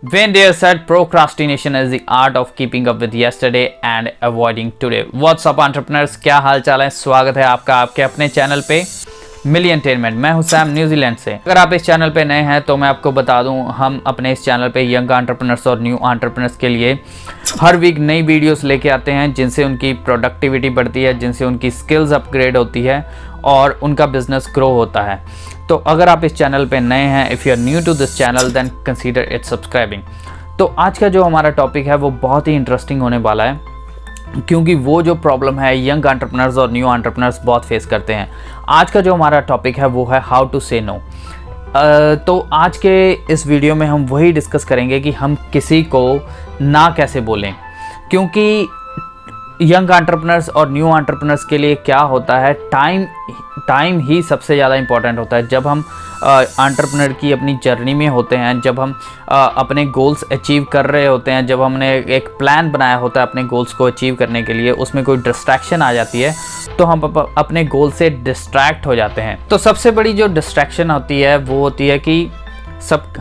When they said procrastination is the art of keeping up with yesterday and avoiding today. What's up entrepreneurs, क्या हाल चाल है। स्वागत है आपका आपके अपने चैनल पे मिलियनटेनमेंट। मैं हूं सैम न्यूजीलैंड से। अगर आप इस चैनल पे नए हैं तो मैं आपको बता दूं, हम अपने इस चैनल पे यंग एंटरप्रेन्योर्स और न्यू एंटरप्रेन्योर्स के लिए हर वीक नई वीडियोस लेके आते हैं, जिनसे उनकी प्रोडक्टिविटी बढ़ती है, जिनसे उनकी स्किल्स अपग्रेड होती है और उनका बिजनेस ग्रो होता है। तो अगर आप इस चैनल पे नए हैं, if you are new to this channel then consider it subscribing. तो आज का जो हमारा टॉपिक है वो बहुत ही इंटरेस्टिंग होने वाला है, क्योंकि वो जो प्रॉब्लम है यंग एंटरप्रेन्योर्स और न्यू एंटरप्रेन्योर्स बहुत फेस करते हैं। आज का जो हमारा टॉपिक है वो है हाउ टू से नो। तो आज के इस वीडियो में हम वही डिस्कस करेंगे कि हम किसी को ना कैसे बोलें, क्योंकि यंग एंटरप्रेन्योर्स और न्यू एंटरप्रेन्योर्स के लिए क्या होता है, टाइम ही सबसे ज़्यादा इंपॉर्टेंट होता है। जब हम एंटरप्रेन्योर की अपनी जर्नी में होते हैं, जब हम अपने गोल्स अचीव कर रहे होते हैं, जब हमने एक प्लान बनाया होता है अपने गोल्स को अचीव करने के लिए, उसमें कोई डिस्ट्रैक्शन आ जाती है तो हम अपने गोल से डिस्ट्रैक्ट हो जाते हैं। तो सबसे बड़ी जो डिस्ट्रैक्शन होती है वो होती है कि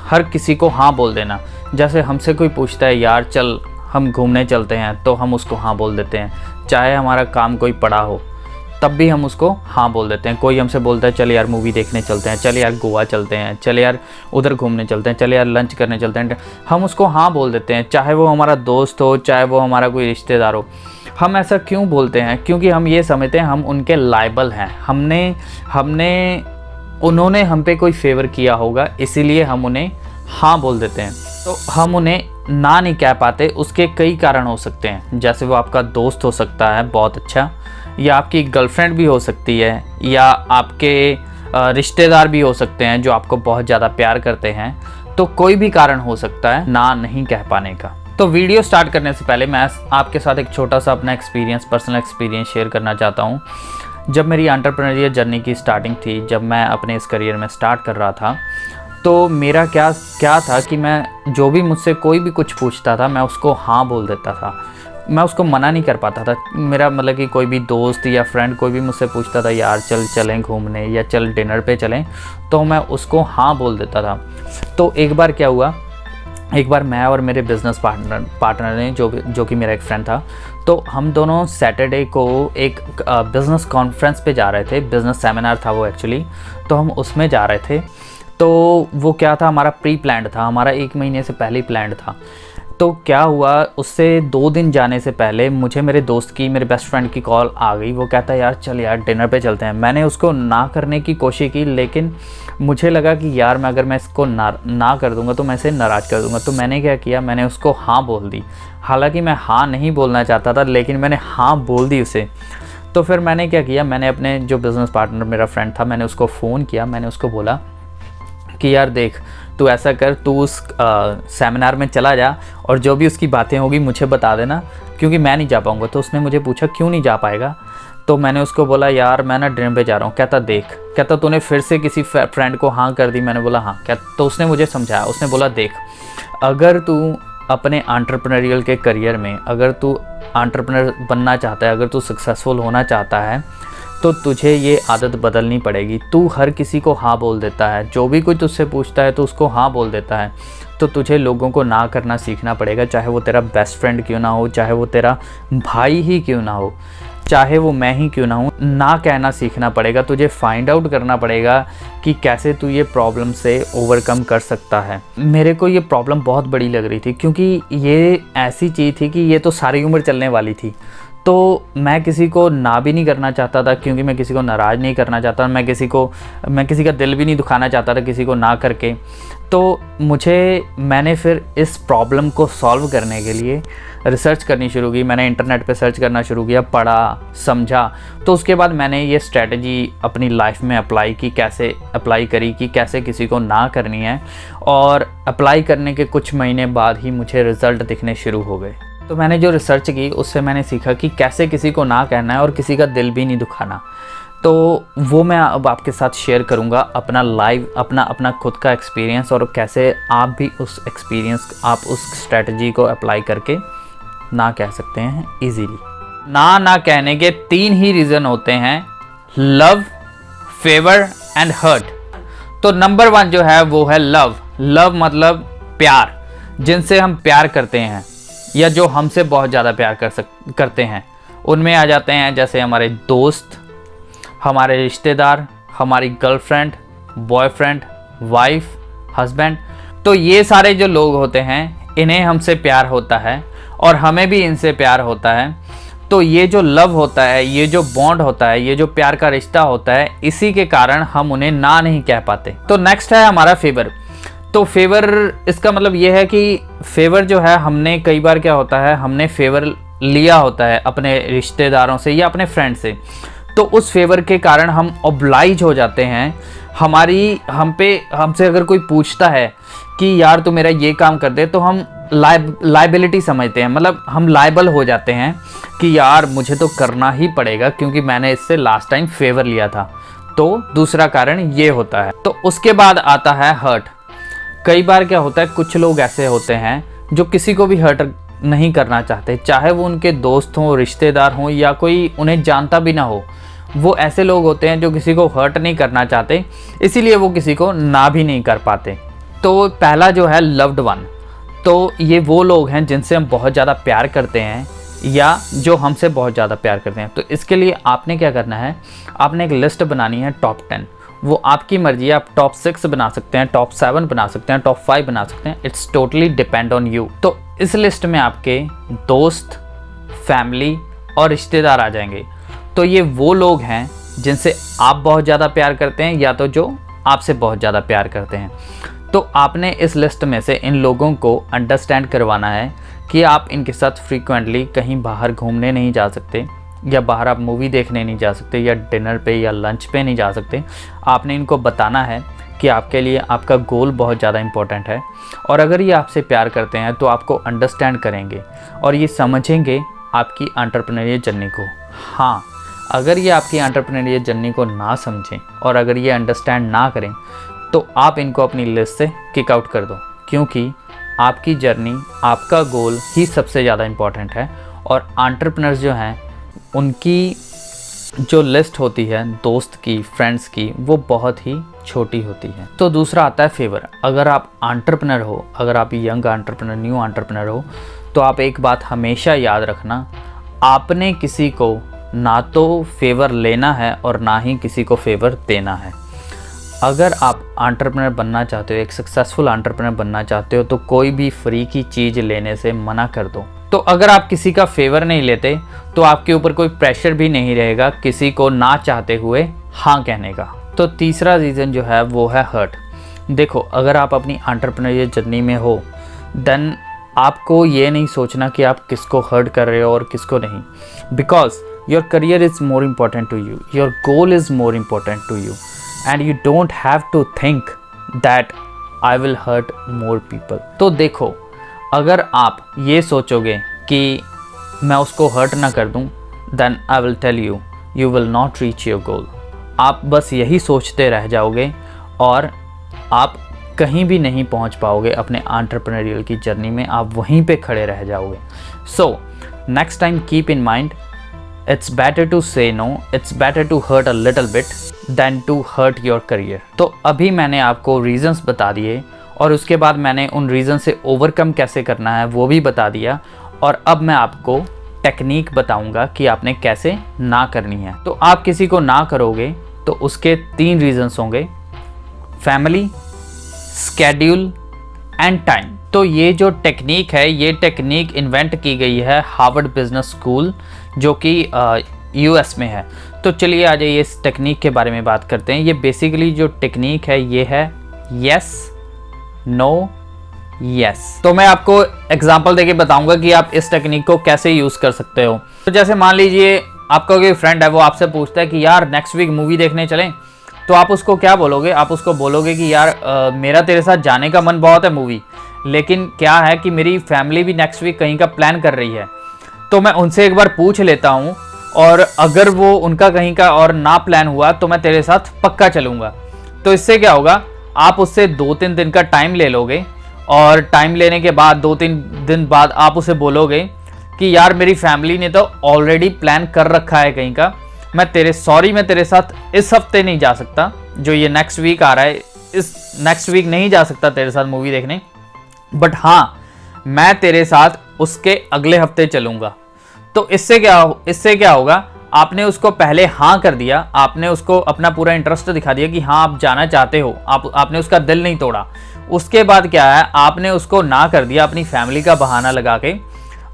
हर किसी को हाँ बोल देना। जैसे हमसे कोई पूछता है यार चल हम घूमने चलते हैं, तो हम उसको हाँ बोल देते हैं। चाहे हमारा काम कोई पड़ा हो तब भी हम उसको हाँ बोल देते हैं। कोई हमसे बोलता है चल यार मूवी देखने चलते हैं, चल यार गोवा चलते हैं, चल यार उधर घूमने चलते हैं, चल यार लंच करने चलते हैं, हम उसको हाँ बोल देते हैं। चाहे वो हमारा दोस्त हो, चाहे वो हमारा कोई रिश्तेदार हो। हम ऐसा क्यों बोलते हैं? क्योंकि हम ये समझते हैं हम उनके लायबल हैं। उन्होंने हम पे कोई फेवर किया होगा, इसीलिए हम उन्हें हाँ बोल देते हैं। तो हम उन्हें ना नहीं कह पाते, उसके कई कारण हो सकते हैं। जैसे वो आपका दोस्त हो सकता है बहुत अच्छा, या आपकी गर्लफ्रेंड भी हो सकती है, या आपके रिश्तेदार भी हो सकते हैं जो आपको बहुत ज़्यादा प्यार करते हैं। तो कोई भी कारण हो सकता है ना नहीं कह पाने का। तो वीडियो स्टार्ट करने से पहले मैं आपके साथ एक छोटा सा अपना पर्सनल एक्सपीरियंस शेयर करना चाहता हूँ। जब मेरी एंटरप्रेन्योरियल जर्नी की स्टार्टिंग थी, जब मैं अपने इस करियर में स्टार्ट कर रहा था, तो मेरा क्या था कि मैं जो भी मुझसे कोई भी कुछ पूछता था मैं उसको हाँ बोल देता था। मैं उसको मना नहीं कर पाता था। मेरा मतलब कि कोई भी दोस्त या फ्रेंड कोई भी मुझसे पूछता था यार चलें घूमने या चल डिनर पे चलें, तो मैं उसको हाँ बोल देता था। तो एक बार क्या हुआ, एक बार मैं और मेरे बिज़नेस पार्टनर ने जो कि मेरा एक फ्रेंड था, तो हम दोनों सैटरडे को एक बिज़नेस कॉन्फ्रेंस पे जा रहे थे। बिज़नेस सेमिनार था वो एक्चुअली, तो हम उसमें जा रहे थे। तो वो क्या था, हमारा प्री प्लान्ड था, हमारा 1 महीने से पहले ही प्लान्ड था। तो क्या हुआ, उससे 2 दिन जाने से पहले मुझे मेरे दोस्त की, मेरे बेस्ट फ्रेंड की कॉल आ गई। वो कहता है यार चल यार डिनर पे चलते हैं। मैंने उसको ना करने की कोशिश की, लेकिन मुझे लगा कि यार अगर मैं इसको ना कर दूंगा तो मैं इसे नाराज़ कर दूंगा। तो मैंने क्या किया, मैंने उसको हाँ बोल दी। हालांकि मैं हाँ नहीं बोलना चाहता था, लेकिन मैंने हाँ बोल दी उसे। तो फिर मैंने क्या किया, मैंने अपने जो बिज़नेस पार्टनर मेरा फ्रेंड था, मैंने उसको फ़ोन किया। मैंने उसको बोला कि यार देख, तू ऐसा कर, तू उस सेमिनार में चला जा और जो भी उसकी बातें होगी मुझे बता देना, क्योंकि मैं नहीं जा पाऊँगा। तो उसने मुझे पूछा क्यों नहीं जा पाएगा। तो मैंने उसको बोला यार मैं ना डिनर पे जा रहा हूँ। कहता तूने फिर से किसी फ्रेंड को हाँ कर दी। मैंने बोला हाँ। तो उसने मुझे समझाया, उसने बोला देख, अगर तू अपने एंटरप्रेन्योरियल के करियर में, अगर तू एंटरप्रेन्योर बनना चाहता है, अगर तू सक्सेसफुल होना चाहता है, तो तुझे ये आदत बदलनी पड़ेगी। तू हर किसी को हाँ बोल देता है, जो भी कोई तुझसे पूछता है तो उसको हाँ बोल देता है। तो तुझे लोगों को ना करना सीखना पड़ेगा, चाहे वो तेरा बेस्ट फ्रेंड क्यों ना हो, चाहे वो तेरा भाई ही क्यों ना हो, चाहे वो मैं ही क्यों ना हूँ। ना कहना सीखना पड़ेगा। तुझे फाइंड आउट करना पड़ेगा कि कैसे तू ये प्रॉब्लम से ओवरकम कर सकता है। मेरे को ये प्रॉब्लम बहुत बड़ी लग रही थी, क्योंकि ये ऐसी चीज़ थी कि ये तो सारी उम्र चलने वाली थी। तो मैं किसी को ना भी नहीं करना चाहता था, क्योंकि मैं किसी को नाराज़ नहीं करना चाहता। मैं किसी का दिल भी नहीं दुखाना चाहता था किसी को ना करके। तो मैंने फिर इस प्रॉब्लम को सॉल्व करने के लिए रिसर्च करनी शुरू की। मैंने इंटरनेट पे सर्च करना शुरू किया, पढ़ा, समझा। तो उसके बाद मैंने ये स्ट्रेटजी अपनी लाइफ में अप्लाई करी कि कैसे किसी को ना करनी है। और अप्लाई करने के कुछ महीने बाद ही मुझे रिज़ल्ट दिखने शुरू हो गए। तो मैंने जो रिसर्च की उससे मैंने सीखा कि कैसे किसी को ना कहना है और किसी का दिल भी नहीं दुखाना। तो वो मैं अब आपके साथ शेयर करूँगा, अपना खुद का एक्सपीरियंस, और कैसे आप भी आप उस स्ट्रेटजी को अप्लाई करके ना कह सकते हैं इजीली। ना कहने के 3 ही रीज़न होते हैं, लव, फेवर एंड हर्ट। तो नंबर 1 जो है वो है लव। लव मतलब प्यार। जिनसे हम प्यार करते हैं या जो हमसे बहुत ज़्यादा प्यार करते हैं, उनमें आ जाते हैं जैसे हमारे दोस्त, हमारे रिश्तेदार, हमारी गर्लफ्रेंड, बॉयफ्रेंड, वाइफ, हस्बैंड। तो ये सारे जो लोग होते हैं, इन्हें हमसे प्यार होता है और हमें भी इनसे प्यार होता है। तो ये जो लव होता है, ये जो बॉन्ड होता है, ये जो प्यार का रिश्ता होता है, इसी के कारण हम उन्हें ना नहीं कह पाते। तो नेक्स्ट है हमारा फेवर। तो फेवर, इसका मतलब ये है कि फेवर जो है, हमने कई बार क्या होता है, हमने फेवर लिया होता है अपने रिश्तेदारों से या अपने फ्रेंड से। तो उस फेवर के कारण हम ऑब्लाइज हो जाते हैं। हमसे अगर कोई पूछता है कि यार तू मेरा ये काम कर दे, तो हम लाइबिलिटी समझते हैं, मतलब हम लाइबल हो जाते हैं कि यार मुझे तो करना ही पड़ेगा क्योंकि मैंने इससे लास्ट टाइम फेवर लिया था। तो दूसरा कारण ये होता है। तो उसके बाद आता है हर्ट। कई बार क्या होता है, कुछ लोग ऐसे होते हैं जो किसी को भी हर्ट नहीं करना चाहते, चाहे वो उनके दोस्त हों, रिश्तेदार हों या कोई उन्हें जानता भी ना हो। वो ऐसे लोग होते हैं जो किसी को हर्ट नहीं करना चाहते, इसीलिए वो किसी को ना भी नहीं कर पाते। तो पहला जो है लव्ड वन। तो ये वो लोग हैं जिनसे हम बहुत ज़्यादा प्यार करते हैं या जो हमसे बहुत ज़्यादा प्यार करते हैं। तो इसके लिए आपने क्या करना है, आपने एक लिस्ट बनानी है टॉप 10। वो आपकी मर्जी है, आप टॉप 6 बना सकते हैं, टॉप 7 बना सकते हैं, टॉप 5 बना सकते हैं। It's totally depend on you. तो इस लिस्ट में आपके दोस्त, फैमिली और रिश्तेदार आ जाएंगे। तो ये वो लोग हैं जिनसे आप बहुत ज़्यादा प्यार करते हैं या तो जो आपसे बहुत ज़्यादा प्यार करते हैं। तो आपने इस लिस्ट में से इन लोगों को अंडरस्टैंड करवाना है कि आप इनके साथ फ्रीक्वेंटली कहीं बाहर घूमने नहीं जा सकते या बाहर आप मूवी देखने नहीं जा सकते या डिनर पे या लंच पे नहीं जा सकते। आपने इनको बताना है कि आपके लिए आपका गोल बहुत ज़्यादा इम्पोर्टेंट है और अगर ये आपसे प्यार करते हैं तो आपको अंडरस्टैंड करेंगे और ये समझेंगे आपकी एंटरप्रेन्योरियल जर्नी को। हाँ, अगर ये आपकी एंटरप्रेन्योरियल जर्नी को ना समझें और अगर ये अंडरस्टैंड ना करें तो आप इनको अपनी लिस्ट से किक आउट कर दो, क्योंकि आपकी जर्नी, आपका गोल ही सबसे ज़्यादा इम्पॉर्टेंट है। और एंटरप्रेन्योर्स जो हैं, उनकी जो लिस्ट होती है दोस्त की, फ्रेंड्स की, वो बहुत ही छोटी होती है। तो दूसरा आता है फेवर। अगर आप एंटरप्रेन्योर हो, अगर आप यंग एंटरप्रेन्योर, न्यू एंटरप्रेन्योर हो, तो आप एक बात हमेशा याद रखना, आपने किसी को ना तो फेवर लेना है और ना ही किसी को फेवर देना है। अगर आप एंटरप्रेन्योर बनना चाहते हो, एक सक्सेसफुल एंटरप्रेन्योर बनना चाहते हो, तो कोई भी फ्री की चीज़ लेने से मना कर दो। तो अगर आप किसी का फेवर नहीं लेते तो आपके ऊपर कोई प्रेशर भी नहीं रहेगा किसी को ना चाहते हुए हाँ कहने का। तो तीसरा रीज़न जो है वो है हर्ट। देखो, अगर आप अपनी एंटरप्रेन्योरियल जर्नी में हो, देन आपको ये नहीं सोचना कि आप किसको हर्ट कर रहे हो और किसको नहीं, because your career is more important to you, your goal is more important to you, and you don't have to think that I will hurt more people. तो देखो, अगर आप ये सोचोगे कि मैं उसको हर्ट ना कर दूं, then I will tell you, you will not reach your goal. आप बस यही सोचते रह जाओगे और आप कहीं भी नहीं पहुंच पाओगे अपने एंटरप्रेन्योरियल की जर्नी में, आप वहीं पे खड़े रह जाओगे। So next time keep in mind, it's better to say no, it's better to hurt a little bit than to hurt your career. तो अभी मैंने आपको रीजंस बता दिए और उसके बाद मैंने उन रीज़न से ओवरकम कैसे करना है वो भी बता दिया, और अब मैं आपको टेक्निक बताऊंगा कि आपने कैसे ना करनी है। तो आप किसी को ना करोगे तो उसके 3 रीजंस होंगे, फैमिली, स्केड्यूल एंड टाइम। तो ये जो टेक्निक है, ये टेक्निक इन्वेंट की गई है हार्वर्ड बिजनेस स्कूल, जो कि यूएस में है। तो चलिए आ जाइए इस टेक्निक के बारे में बात करते हैं। ये बेसिकली जो टेक्निक है ये है यस, नो, यस। तो मैं आपको एग्जांपल देके बताऊंगा कि आप इस टेक्निक को कैसे यूज़ कर सकते हो। तो जैसे मान लीजिए आपका कोई फ्रेंड है, वो आपसे पूछता है कि यार नेक्स्ट वीक मूवी देखने चलें, तो आप उसको क्या बोलोगे? आप उसको बोलोगे कि यार मेरा तेरे साथ जाने का मन बहुत है मूवी, लेकिन क्या है कि मेरी फैमिली भी नेक्स्ट वीक कहीं का प्लान कर रही है, तो मैं उनसे एक बार पूछ लेता हूँ और अगर वो उनका कहीं का और ना प्लान हुआ तो मैं तेरे साथ पक्का चलूँगा। तो इससे क्या होगा, आप उससे 2-3 दिन का टाइम ले लोगे और टाइम लेने के बाद 2-3 दिन बाद आप उसे बोलोगे कि यार मेरी फैमिली ने तो ऑलरेडी प्लान कर रखा है कहीं का, मैं तेरे साथ इस हफ्ते नहीं जा सकता, जो ये नेक्स्ट वीक आ रहा है, इस नेक्स्ट वीक नहीं जा सकता तेरे साथ मूवी देखने, बट हाँ मैं तेरे साथ उसके अगले हफ्ते चलूंगा। तो इससे क्या होगा, आपने उसको पहले हाँ कर दिया, आपने उसको अपना पूरा इंटरेस्ट दिखा दिया कि हाँ आप जाना चाहते हो, आपने उसका दिल नहीं तोड़ा। उसके बाद क्या है, आपने उसको ना कर दिया अपनी फैमिली का बहाना लगा के,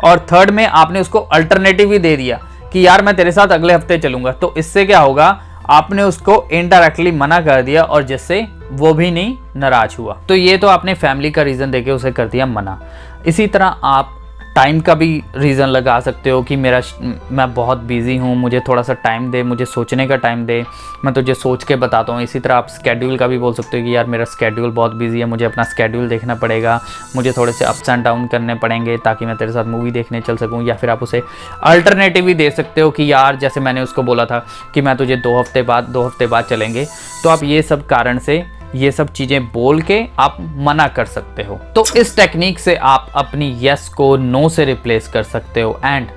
और थर्ड में आपने उसको अल्टरनेटिव भी दे दिया कि यार मैं तेरे साथ अगले हफ्ते चलूंगा। तो इससे क्या होगा, आपने उसको इनडायरेक्टली मना कर दिया और जिससे वो भी नहीं नाराज हुआ। तो ये तो आपने फैमिली का रीज़न देके उसे कर दिया मना। इसी तरह आप टाइम का भी रीज़न लगा सकते हो कि मैं बहुत बिजी हूँ, मुझे थोड़ा सा टाइम दे, मुझे सोचने का टाइम दे, मैं तुझे सोच के बताता हूँ। इसी तरह आप स्केड्यूल का भी बोल सकते हो कि यार मेरा स्केड्यूल बहुत बिजी है, मुझे अपना स्केड्यूल देखना पड़ेगा, मुझे थोड़े से अप्स एंड डाउन करने पड़ेंगे ताकि मैं तेरे साथ मूवी देखने चल सकूँ। या फिर आप उसे अल्टरनेटिव भी दे सकते हो कि यार जैसे मैंने उसको बोला था कि मैं तुझे 2 हफ्ते बाद चलेंगे, तो आप ये सब कारण से ये सब चीजें बोल के आप मना कर सकते हो। तो इस टेक्निक से आप अपनी यस को नो से रिप्लेस कर सकते हो and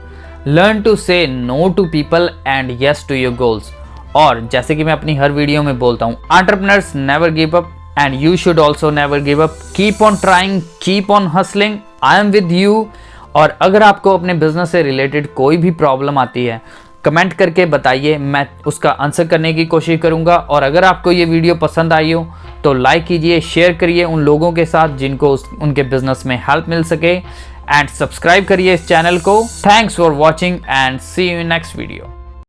learn to say no to people and yes to your goals. और जैसे कि मैं अपनी हर वीडियो में बोलता हूँ, entrepreneurs never give up and you should also never give up. Keep on trying, keep on hustling, I am with you. और अगर आपको अपने बिजनेस से रिलेटेड कोई भी प्रॉब्लम आती है, कमेंट करके बताइए, मैं उसका आंसर करने की कोशिश करूंगा। और अगर आपको ये वीडियो पसंद आई हो तो लाइक कीजिए, शेयर करिए उन लोगों के साथ जिनको उनके बिजनेस में हेल्प मिल सके, एंड सब्सक्राइब करिए इस चैनल को। Thanks for watching and see you in next video.